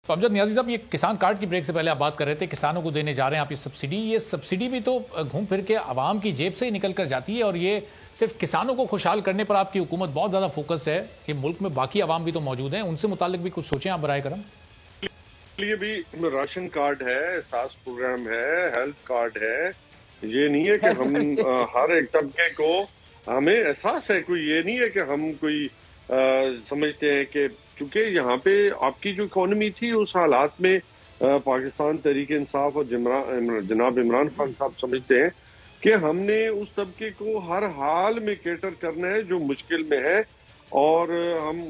تو امجد نیازی صاحب، یہ کسان کارڈ کی بریک سے پہلے آپ بات کر رہے تھے، کسانوں کو دینے جا رہے ہیں آپ یہ سبسڈی بھی تو گھوم پھر کے عوام کی جیب سے ہی نکل کر جاتی ہے، اور یہ صرف کسانوں کو خوشحال کرنے پر آپ کی حکومت بہت زیادہ فوکسڈ ہے کہ ملک میں باقی عوام بھی تو موجود ہیں، ان سے متعلق بھی کچھ سوچیں آپ برائے کرم۔ لیے بھی راشن کارڈ ہے، احساس پروگرام ہے، ہیلتھ کارڈ ہے۔ یہ نہیں ہے کہ ہم ہر ایک طبقے کو ہمیں احساس ہے، کوئی یہ نہیں ہے کہ ہم کوئی سمجھتے ہیں کہ چونکہ یہاں پہ آپ کی جو اکانومی تھی اس حالات میں پاکستان تحریک انصاف اور جناب عمران خان صاحب سمجھتے ہیں کہ ہم نے اس طبقے کو ہر حال میں کیٹر کرنا ہے جو مشکل میں ہے، اور ہم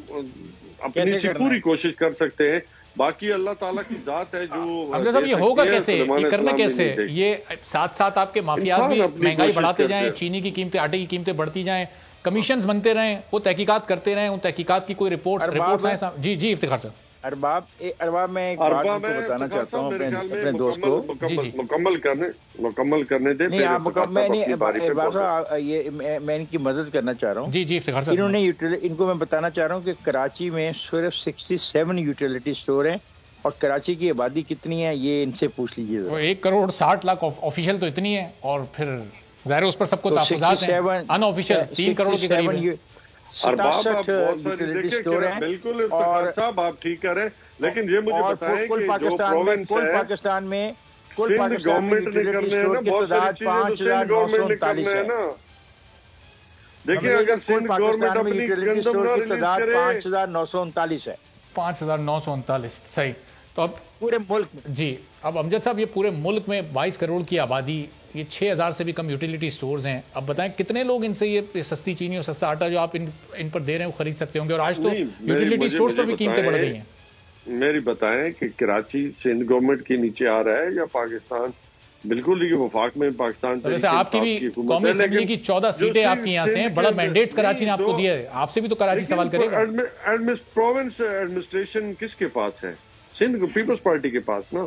اپنی سے پوری کوشش کر سکتے ہیں۔ باقی اللہ تعالیٰ کی ذات ہے جو حمزہ صاحب، یہ ہوگا کیسے، یہ کرنا کیسے؟ یہ ساتھ ساتھ آپ کے مافیاز بھی مہنگائی بڑھاتے جائیں، چینی کی قیمتیں، آٹے کی قیمتیں بڑھتی جائیں، کمیشنز بنتے رہیں، وہ تحقیقات کرتے رہیں، ان تحقیقات کی کوئی رپورٹس آئیں۔ جی افتخار صاحب۔ ارباب میں ایک بات کو بتانا چاہتا ہوں اپنے دوست کو، مکمل کرنے دیں۔ نہیں آپ ارباب صاحب، یہ میں ان کی مدد کرنا چاہ رہا ہوں۔ جی افتخار صاحب، ان کو میں بتانا چاہ رہا ہوں کہ کراچی میں صرف 67 یوٹیلیٹی سٹور ہیں، اور کراچی کی آبادی کتنی ہے یہ ان سے پوچھ لیجیے۔ 1,60,00,000 آفیشیل تو اتنی ہے، اور پھر ظاہر اس پر سب کو تحفظات ہیں، ان آفیشیل 3 کروڑ کے قریب ہے۔ 67 یوٹیلیٹی سٹور ہیں، بالکل صاحب آپ ٹھیک کر رہے ہیں، لیکن یہ مجھے بتائیں کہ جو پروونس ہے پاکستان میں سندھ گورنمنٹ نے کرنے ہیں نا بہت ساری چیزیں، تو سندھ گورنمنٹ نے کرنا ہے نا۔ دیکھیں اگر سندھ گورنمنٹ اپنی گندم نہ ریلیز کرے، 5,939 ہے۔ 5,939 صحیح۔ تو اب پورے ملک میں، جی اب امجد صاحب، یہ پورے ملک میں 22 کروڑ کی آبادی، یہ 6,000 سے بھی کم یوٹیلیٹی سٹورز ہیں۔ اب بتائیں کتنے لوگ ان سے یہ سستی چینی اور سستا آٹا جو آپ ان پر دے رہے ہیں وہ خرید سکتے ہوں گے؟ اور آج تو یوٹیلیٹی سٹورز پر بھی قیمتیں بڑھ گئی ہیں۔ میری بتائیں کہ کراچی سندھ گورنمنٹ کے نیچے آ رہا ہے یا پاکستان؟ بالکل یہ وفاق میں پاکستان جیسے آپ کی بھی قومی اسمبلی کی 14 سیٹیں آپ کی یہاں سے ہیں، بڑا مینڈیٹ کراچی نے آپ کو دیا ہے، آپ سے بھی تو کراچی سوال کرے گا۔ پروونس ایڈمنسٹریشن کس کے پاس ہے؟ سندھ پیپلز پارٹی کے پاس نا۔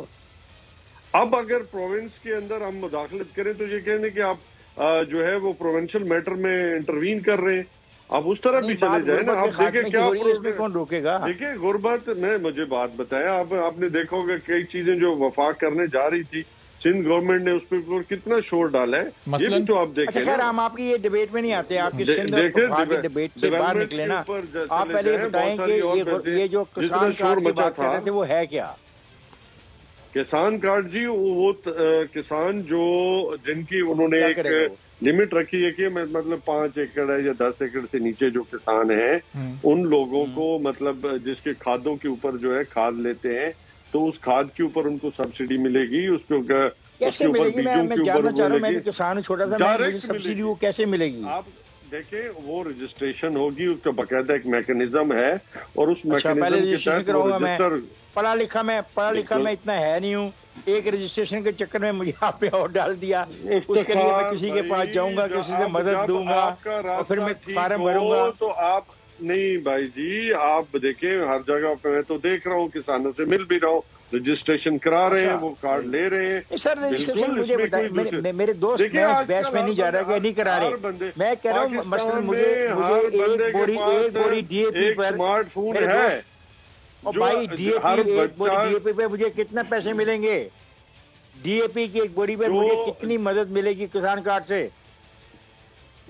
اب اگر پروونس کے اندر ہم مداخلت کریں تو یہ کہنے کہ آپ جو ہے وہ پروونشل میٹر میں انٹروین کر رہے ہیں، اب اس طرح بھی چلے جائیں نا۔ آپ دیکھیں کیا کون روکے گا؟ دیکھیں غربت میں مجھے بات بتایا، آپ نے دیکھو گا کئی چیزیں جو وفاق کرنے جا رہی تھی سندھ گورنمنٹ نے اس پہ کتنا شور ڈالا ہے، یہ بھی تو آپ دیکھیں۔ خیر ہم آپ کی یہ ڈبیٹ میں نہیں آتے، آپ کی سندھ ڈبیٹ سے باہر نکلے نا۔ آپ پہلے یہ بتائیں کہ یہ جو کسان کارڈ کی بات کر رہے تھے وہ ہے کیا؟ کسان کارڈ جی وہ کسان جو جن کی انہوں نے ایک لمٹ رکھی ہے کہ مطلب 5 ایکڑ ہے یا 10 ایکڑ سے نیچے جو کسان ہیں ان لوگوں کو مطلب جس کے کھادوں کے اوپر جو ہے کھاد لیتے ہیں تو اس کھاد کے اوپر ان کو سبسڈی ملے گی، اس کے اوپر کیسے ملے گی؟ میں جاننا چاہ رہا ہوں، میں بھی کسان چھوٹا تھا، مجھے سبسڈی وہ کیسے ملے گی؟ آپ دیکھیں وہ رجسٹریشن ہوگی، اس کا باقاعدہ ایک میکنزم ہے، اور اس میکنزم کے تحت پڑھا لکھا میں اتنا ہے نہیں ہوں، ایک رجسٹریشن کے چکر میں مجھے آپ نے اور ڈال دیا، اس کے لیے میں کسی کے پاس جاؤں گا، کسی سے مدد دوں گا، اور پھر میں فارم بھروں گا۔ تو آپ نہیں بھائی جی، آپ دیکھیں ہر جگہ پہ میں تو دیکھ رہا ہوں، کسانوں سے مل بھی رہا ہوں، رجسٹریشن کرا رہے ہیں، وہ کارڈ لے رہے ہیں۔ سر رجسٹریشن مجھے بتائیں، میرے دوست میں اس بحث میں نہیں جا رہا کہ نہیں کرا رہے، میں کہہ رہا ہوں مثلا مجھے ایک بوری ڈی اے پی پر اسمارٹ فون ہے، اور بھائی ڈی اے پی پہ مجھے کتنے پیسے ملیں گے؟ ڈی اے پی کی ایک بوری پہ مجھے کتنی مدد ملے گی کسان کارڈ سے؟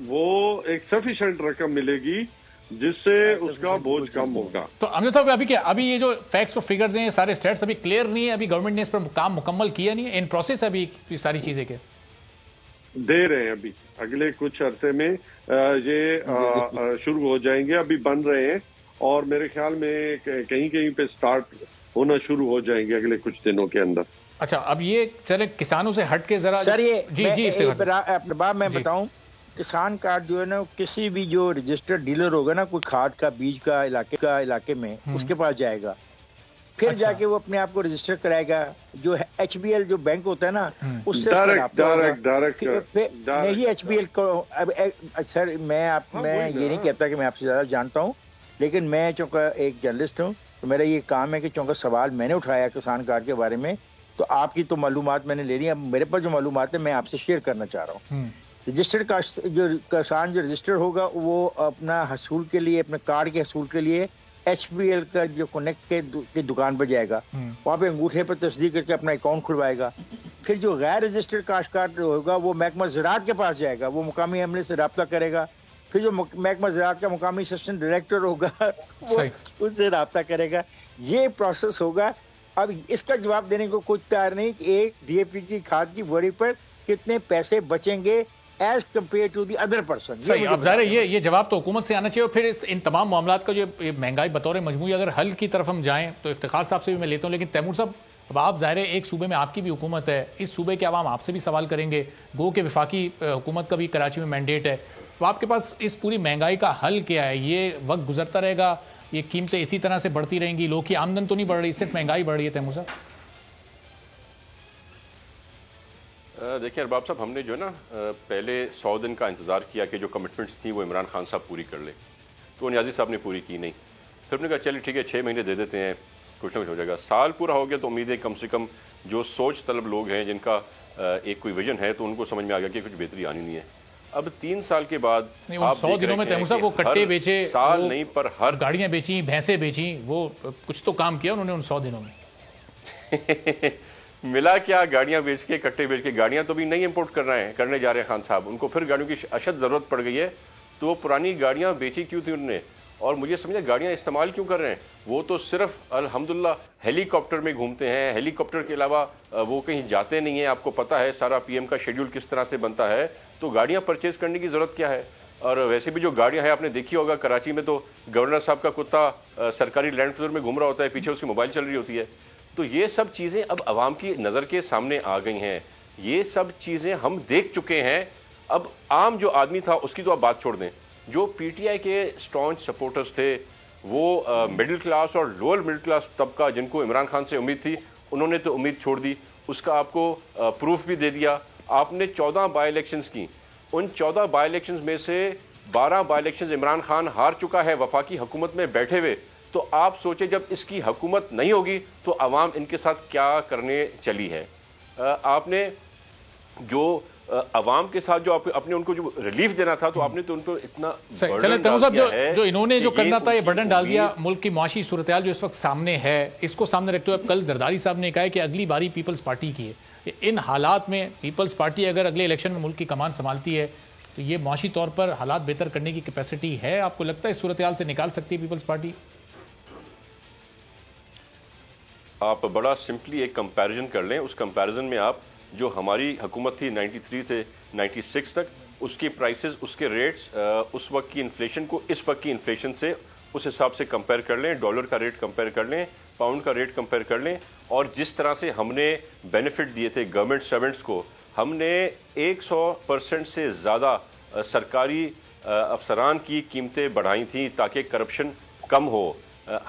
وہ ایک سفیشینٹ رقم ملے گی جس سے اس کا بوجھ کم ہوگا۔ تو امجد صاحب ابھی یہ جو فیکٹس اور فگرز ہیں یہ سارے اسٹیٹس ابھی کلیئر نہیں ہے، ابھی گورنمنٹ نے اس پر کام مکمل کیا نہیں ہے، ان پروسیس ابھی یہ ساری چیزیں کے دے رہے ہیں، ابھی اگلے کچھ عرصے میں یہ شروع ہو جائیں گے، ابھی بن رہے ہیں، اور میرے خیال میں کہیں پہ سٹارٹ ہونا شروع ہو جائیں گے اگلے کچھ دنوں کے اندر۔ اچھا اب یہ چلے کسانوں سے ہٹ کے ذرا سر یہ بات میں بتاؤں، کسان کارڈ جو ہے نا کسی بھی جو رجسٹرڈ ڈیلر ہوگا نا کوئی کھاد کا بیج کا علاقے میں اس کے پاس جائے گا، پھر جا کے وہ اپنے آپ کو رجسٹر کرائے گا، جو ایچ بی ایل جو بینک ہوتا ہے نا اس سے نہیں ایچ بی ایل کو۔ سر میں یہ نہیں کہتا کہ میں آپ سے زیادہ جانتا ہوں، لیکن میں چونکہ ایک جرنلسٹ ہوں تو میرا یہ کام ہے کہ چونکہ سوال میں نے اٹھایا کسان کارڈ کے بارے میں، تو آپ کی تو معلومات میں نے لے لی، اب میرے پاس جو معلومات ہے میں آپ سے شیئر کرنا چاہ رہا ہوں۔ رجسٹرڈ جو کسان جو رجسٹر ہوگا وہ اپنا حصول کے لیے، اپنے کارڈ کے حصول کے لیے HBL کا جو کنیکٹ کی دکان پہ جائے گا, وہاں پہ انگوٹھے پر تصدیق کر کے اپنا اکاؤنٹ کھلوائے گا. پھر جو غیر رجسٹرڈ کاشتکار ہوگا وہ محکمہ زراعت کے پاس جائے گا, وہ مقامی عملے سے رابطہ کرے گا. پھر جو محکمہ زراعت کا مقامی اسسٹنٹ ڈائریکٹر ہوگا وہ اس سے رابطہ کرے گا. یہ پروسیس ہوگا. اب اس کا جواب دینے کو کوئی تیار نہیں کہ ایک DAP کی کھاد کی بوری پر کتنے پیسے بچیں گے as compare to the other person. صحیح, اب ظاہر ہے یہ جواب تو حکومت سے آنا چاہیے. اور پھر ان تمام معاملات کا جو مہنگائی بطور مجموعی اگر حل کی طرف ہم جائیں تو افتخار صاحب سے بھی میں لیتا ہوں, لیکن تیمور صاحب اب آپ ظاہر ہے ایک صوبے میں آپ کی بھی حکومت ہے, اس صوبے کے عوام آپ سے بھی سوال کریں گے, گو کہ وفاقی حکومت کا بھی کراچی میں مینڈیٹ ہے, تو آپ کے پاس اس پوری مہنگائی کا حل کیا ہے؟ یہ وقت گزرتا رہے گا, یہ قیمتیں اسی طرح سے بڑھتی رہیں گی, لوگ کی آمدن تو نہیں بڑھ رہی, صرف مہنگائی بڑھ رہی ہے؟ تیمور صاحب دیکھیں ارباب صاحب, ہم نے جو ہے نا پہلے 100 دن کا انتظار کیا کہ جو کمٹمنٹس تھیں وہ عمران خان صاحب پوری کر لے, تو نیازی صاحب نے پوری کی نہیں. پھر ہم نے کہا چلیے ٹھیک ہے 6 مہینے دے دیتے ہیں, کچھ نہ کچھ ہو جائے گا. سال پورا ہو گیا تو امید ہے کم سے کم جو سوچ طلب لوگ ہیں جن کا ایک کوئی ویژن ہے تو ان کو سمجھ میں آ گیا کہ کچھ بہتری آنی نہیں ہے. اب 3 سال کے بعد 100 دنوں میں تیمور صاحب وہ کٹے بیچے, سال نہیں پر ہر گاڑیاں بیچیں, بھینسیں بیچیں, وہ کچھ تو کام کیا انہوں نے ان 100 دنوں میں. ملا کیا؟ گاڑیاں بیچ کے, کٹے بیچ کے. گاڑیاں تو بھی نہیں امپورٹ کرنے جا رہے ہیں خان صاحب, ان کو پھر گاڑیوں کی اشد ضرورت پڑ گئی ہے, تو وہ پرانی گاڑیاں بیچی کیوں تھی انہوں نے؟ اور مجھے سمجھا گاڑیاں استعمال کیوں کر رہے ہیں؟ وہ تو صرف الحمدللہ ہیلی کاپٹر میں گھومتے ہیں, ہیلی کاپٹر کے علاوہ وہ کہیں جاتے نہیں ہیں. آپ کو پتہ ہے سارا PM کا شیڈیول کس طرح سے بنتا ہے, تو گاڑیاں پرچیز کرنے کی ضرورت کیا ہے؟ اور ویسے بھی جو گاڑیاں ہیں آپ نے دیکھی ہوگا کراچی میں تو گورنر صاحب کا کتا سرکاری لینڈ کروزر میں گھوم رہا ہوتا ہے, پیچھے اس کی موبائل چل رہی ہوتی ہے. تو یہ سب چیزیں اب عوام کی نظر کے سامنے آ گئی ہیں, یہ سب چیزیں ہم دیکھ چکے ہیں. اب عام جو آدمی تھا اس کی تو آپ بات چھوڑ دیں, جو PTI کے اسٹانچ سپورٹرز تھے وہ مڈل کلاس اور لوور مڈل کلاس طبقہ جن کو عمران خان سے امید تھی, انہوں نے تو امید چھوڑ دی. اس کا آپ کو پروف بھی دے دیا. آپ نے 14 بائی الیکشنز کی, ان 14 بائی الیکشنز میں سے 12 بائی الیکشنز عمران خان ہار چکا ہے وفاقی حکومت میں بیٹھے ہوئے. تو آپ سوچیں جب اس کی حکومت نہیں ہوگی تو عوام ان کے ساتھ کیا کرنے چلی ہے. آپ نے جو عوام کے ساتھ جو اپنے ان کو جو ریلیف دینا تھا تو آپ نے تو ان کو اتنا چلیں تیمور صاحب جو انہوں نے جو کرنا تھا یہ برڈن ڈال دیا. ملک کی معاشی صورتحال جو اس وقت سامنے ہے اس کو سامنے رکھتے ہوئے کل زرداری صاحب نے کہا ہے کہ اگلی باری پیپلز پارٹی کی ہے. ان حالات میں پیپلز پارٹی اگر اگلے الیکشن میں ملک کی کمان سنبھالتی ہے تو یہ معاشی طور پر حالات بہتر کرنے کی کیپیسٹی ہے؟ آپ کو لگتا ہے اس صورتحال سے نکال سکتی ہے پیپلز پارٹی؟ آپ بڑا سمپلی ایک کمپیریزن کر لیں. اس کمپیریزن میں آپ جو ہماری حکومت تھی 93 سے 96 تک, اس کی پرائسز, اس کے ریٹس, اس وقت کی انفلیشن کو اس وقت کی انفلیشن سے اس حساب سے کمپیئر کر لیں. ڈالر کا ریٹ کمپیئر کر لیں, پاؤنڈ کا ریٹ کمپیئر کر لیں, اور جس طرح سے ہم نے بینیفٹ دیے تھے گورنمنٹ سرونٹس کو, ہم نے 100% سے زیادہ سرکاری افسران کی قیمتیں بڑھائی تھیں تاکہ کرپشن کم ہو.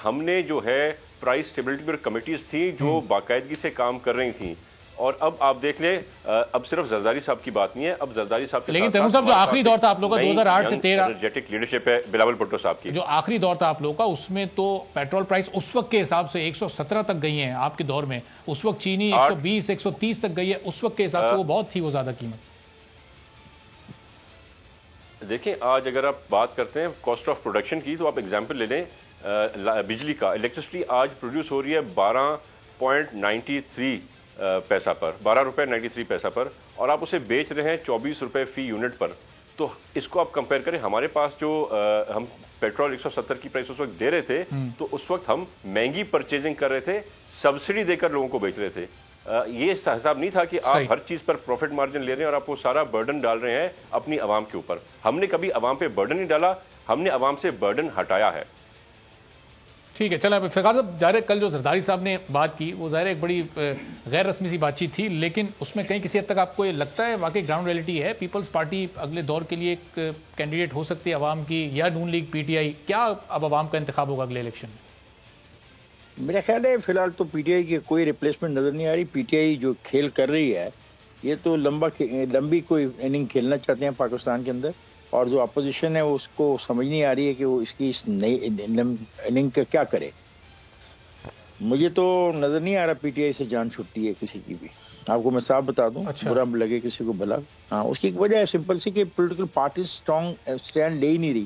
ہم نے جو ہے پرائس اسٹیبلٹی پر کمیٹیز تھیں جو باقاعدگی سے کام کر رہی تھیں. اور اب آپ دیکھ لیں, اب صرف زرداری صاحب کی بات نہیں ہے, اب زرداری صاحب کے لیکن تیمور صاحب جو آخری دور تھا آپ لوگوں کا 2008 سے 13 انرجیٹک لیڈرشپ ہے بلاول بھٹو صاحب کی, جو آخری دور تھا آپ لوگوں کا, اس میں تو پیٹرول پرائس اس وقت کے حساب سے 117 تک گئی ہیں آپ کے دور میں. اس وقت چینی 120 130 تک گئی ہے, اس وقت کے حساب سے وہ بہت تھی وہ زیادہ قیمت. دیکھیں آج اگر آپ بات کرتے ہیں کاسٹ آف پروڈکشن کی تو آپ ایگزامپل لے لیں بجلی کا. الیکٹرسٹی آج پروڈیوس ہو رہی ہے 12.93 پیسہ پر, 12 روپے 93 پیسہ پر, اور آپ اسے بیچ رہے ہیں 24 روپے فی یونٹ پر. تو اس کو آپ کمپیئر کریں, ہمارے پاس جو ہم پیٹرول 170 کی پرائس اس وقت دے رہے تھے تو اس وقت ہم مہنگی پرچیزنگ کر رہے تھے, سبسڈی دے کر لوگوں کو بیچ رہے تھے. یہ حساب نہیں تھا کہ آپ ہر چیز پر پروفٹ مارجن لے رہے ہیں اور آپ وہ سارا برڈن ڈال رہے ہیں اپنی عوام کے اوپر. ہم نے کبھی عوام پہ برڈن نہیں ڈالا, ہم نے عوام سے برڈن ہٹایا ہے. ٹھیک ہے, چلیں افتخار صاحب, ظاہر کل جو زرداری صاحب نے بات کی وہ ظاہر ایک بڑی غیر رسمی سی بات چیت تھی, لیکن اس میں کہیں کسی حد تک آپ کو یہ لگتا ہے واقعی گراؤنڈ ریئلٹی ہے پیپلز پارٹی اگلے دور کے لیے ایک کینڈیڈیٹ ہو سکتی ہے عوام کی, یا نون لیگ PTI؟ کیا اب عوام کا انتخاب ہوگا اگلے الیکشن میں؟ میرا خیال ہے فی الحال تو PTI کی کوئی ریپلیسمنٹ نظر نہیں آ رہی. PTI جو کھیل کر رہی ہے یہ تو لمبی کوئی اننگ کھیلنا چاہتے ہیں پاکستان کے اندر, اور جو اپوزیشن ہے اس کو سمجھ نہیں آ رہی ہے کہ وہ اس کی اس نئی اننگ کا کیا کرے. مجھے تو نظر نہیں آ رہا PTI سے جان چھٹتی ہے کسی کی بھی. آپ کو میں صاف بتا دوں, برا لگے کسی کو بھلا. ہاں, اس کی وجہ ہے سمپل سی کہ پولیٹیکل پارٹیز اسٹرانگ اسٹینڈ لے ہی نہیں رہی.